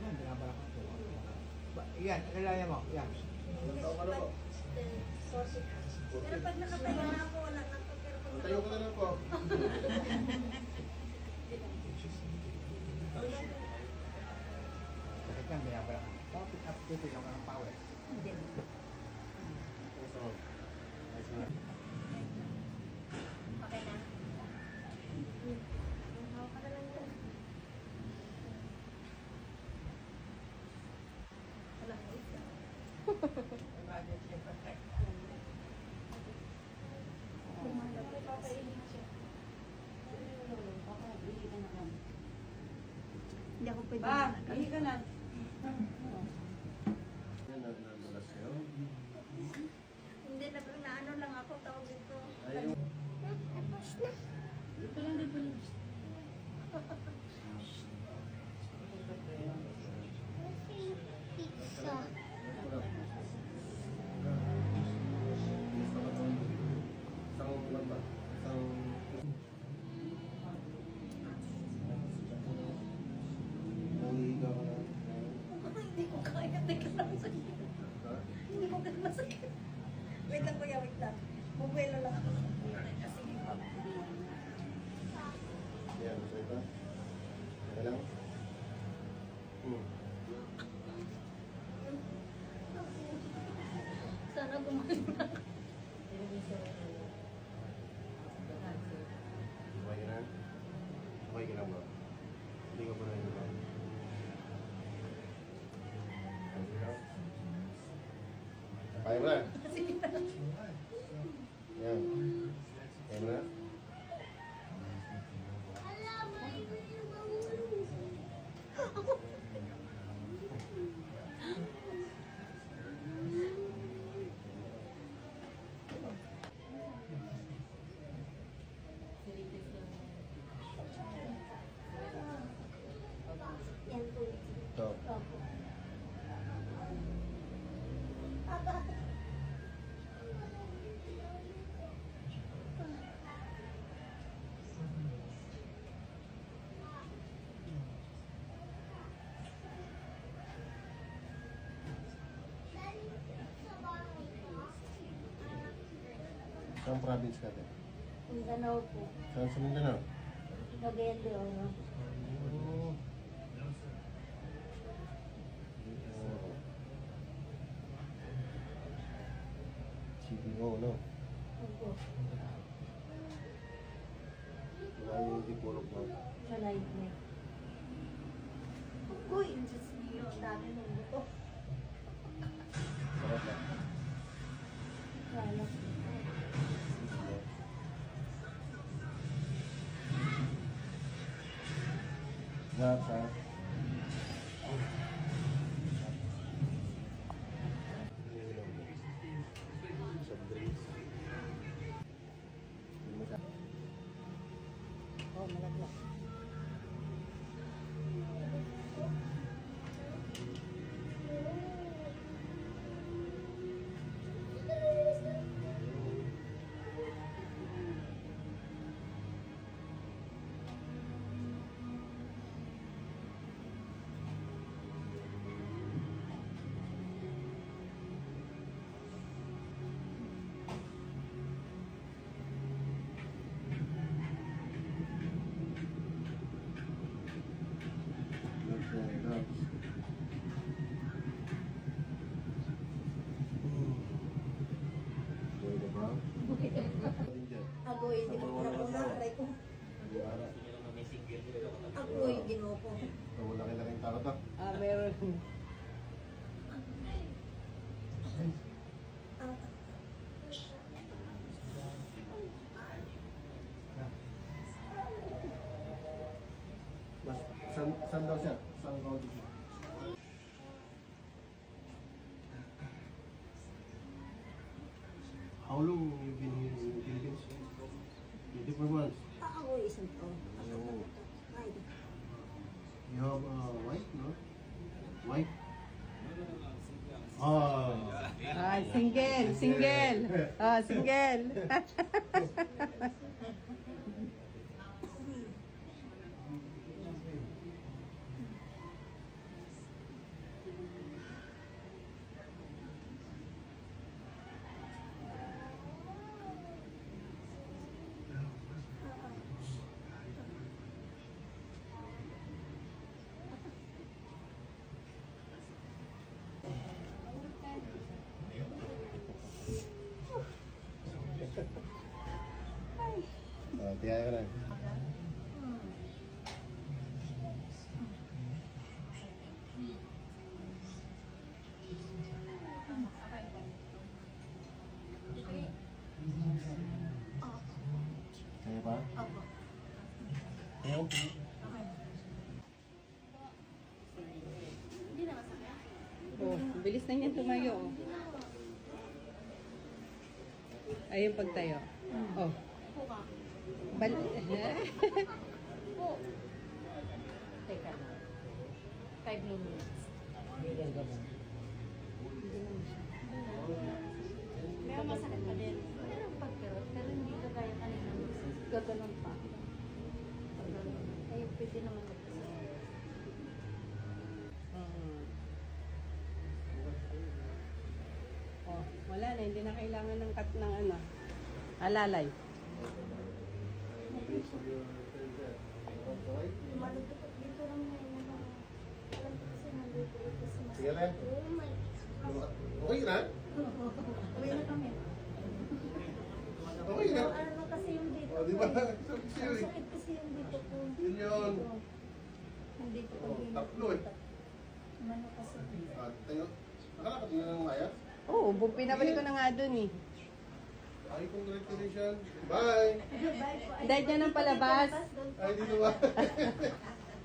Yan, binabalak ko. Yan, ilalaya mo. Yan. Ilang taon ka na po? Pero pag nakatayo na ako, wala na to. Pero pag Tayo ka na lang po. Bakit yan, binabalak ko. Tapos up-to lang ka ng power. Hindi. Okay na. Hawak ka na lang yun. Wala ko ito. Emergency protect. Bumala ko, papainin siya. Hindi ako pwede. Hindi ka na. Yan, nagmalas kayo. Hindi, naano lang ako, tawag dito. Ayaw. Dito lang din po yun. Pizza. Isang ulan ba? Isang... Nangihiga ka na. Hindi ko kaya, teka lang sakit. Ha? Hindi ko kaya masakit. Wait lang kuya, wait lang. Bumelo lang ako. Sige po. Yan, masaya ka? Okay lang? Sana gumaling na. Okay ka na? Okay ka na ba? Hindi ka pa na yun ba? Okay ka? Kaya mo na? Sige na. Yan. Kaya mo na? Alam, may mahulog. Yan po. Ito. Opo. Sa bahay ka? Saan province ka din? Mindanao po. Saan sa Mindanao? Cagayan de Oro. Oh. CBO, no? Opo. Wala yung dipulog mo. Sa live niya. Uy, Diyos niyo. Ang dami ng buto. Sarap na. Wala. Sarap, sarap. Soft drinks. Hindi mo sa- Oh, malaglag. Okay, loves. Pwede ba? Alin dyan? Agoy, hindi ko na aray ko. Para. Agoy, ginoo ko. Ito, laki-laking tao to. Meron. Ah, Mas, saan daw siya? Saan daw siya? How long you been here in the Philippines? 24 months. agoy, isang taon. Oh. Ay, You have a wife, no? Wife? Ah. Single, single. Single. Tingnan ko lang. Kaya pa? Opo. Ayaw. Hindi na masakit. Oh, bilis na niyan tumayo. Oh. Ayun pagtayo. Oh. Po ka. Bal Po. Teka lang. 5 minutes. Pero masakit pa din. Meron pagkirot, pero hindi ka gaya kanina. Gaganon pa. Pagganon. Ay, pwede naman magpasakit. Oh, wala na, hindi na kailangan ng cut ng ano. Alalay. Malupit dito lang na yun. Alam ko kasi nandito kasi masakit. Sige lang. Oh my. Okay na? Uwi na kami. Okay na. Ano na kasi yung dito O, di ko ba? eh. Sabi Ang siya eh. sakit kasi yung dito ko. Yun yun. Hindi ko Oh, tatlo eh. Ano kasi. Tayo. Nakalakad mo na ng kaya? Oo, pinabalik ko na nga dun eh. Ay, congratulations. Bye! Bye po. Ay, Dahil niya ng palabas. Ay, dito ba?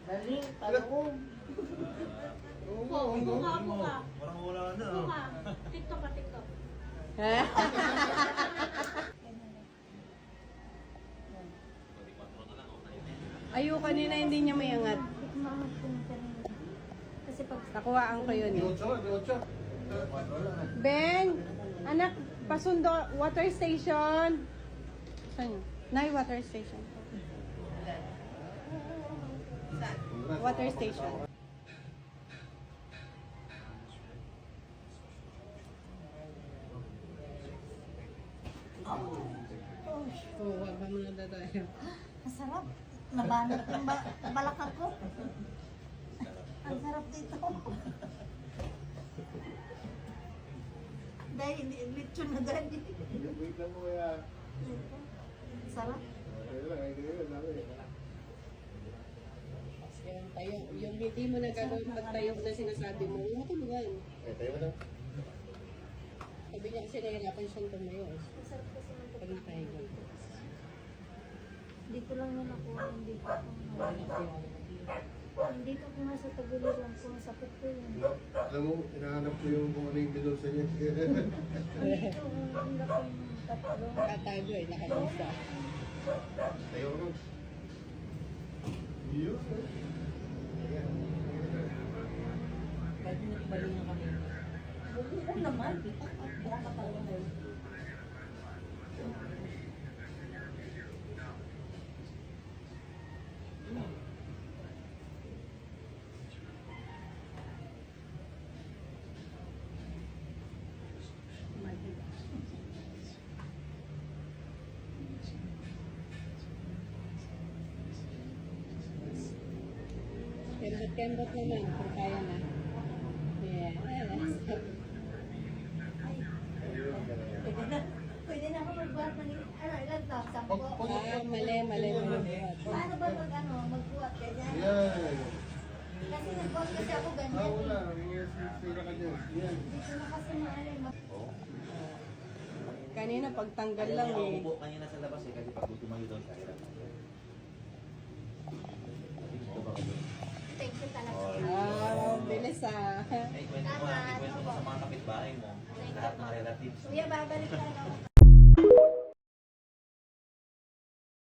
Daling, paloob. Oo, Po, oo, oo. buka. Parang wala na. Buka. TikTok ka, TikTok. Ayo kanina hindi niya may angat. Hindi ko maangat ko ng kanina. Kasi pag Nakuhaan ko yun eh. Diotso, diotso. Ben, anak, pasundo, water station. Saan yun? Nay, water station. Water station. Oo, wag ba muna tayo. masarap. Nabanat yung balakang ko. Ang sarap dito. Dahil hindi lechon na dahil. Wait lang mo kaya. Sarap. Okay lang, ay ganyan lang eh. Yung tayo, yung hindi mo nagagawin pagtayo na sinasabi mo, yung matulungan. Eh, tayo mo na. Sabi niya kasi nahirapan siyang tumayo. Masarap kasi ng Pag natayo. dito lang niya nakuha. Hindi ko hindi ko nga sa tagiliran ko. Ang sakit ko yun. Alam mo, hinahanap ko yung kung ano yung bilog sa niya. Ito, ang laki ng tatlo. Nakatago eh, nakalisa. Tayo mo. Yun. Oo naman. Nakakatawa na yun. Kembot naman, kung kaya na. Yes. Pwede na. Pwede na ako magbuhat ng ilan to? 10? Mali. Paano ba magbuhat ganyan? Yan. Kasi nagbuhat kasi ako ganyan. Ah, wala. Sira ka dyan. Yan. Dito na kasi maalim. Kanina pagtanggal Kaya lang lang eh. ako kanina sa labas eh, kasi pag tumayo doon siya, hirap ako. Dito ba kayo? Thank you talaga. Bilis ah. Ikwento mo sa mga kapitbahay mo, lahat ng relatives. Kuya, babalik ka na.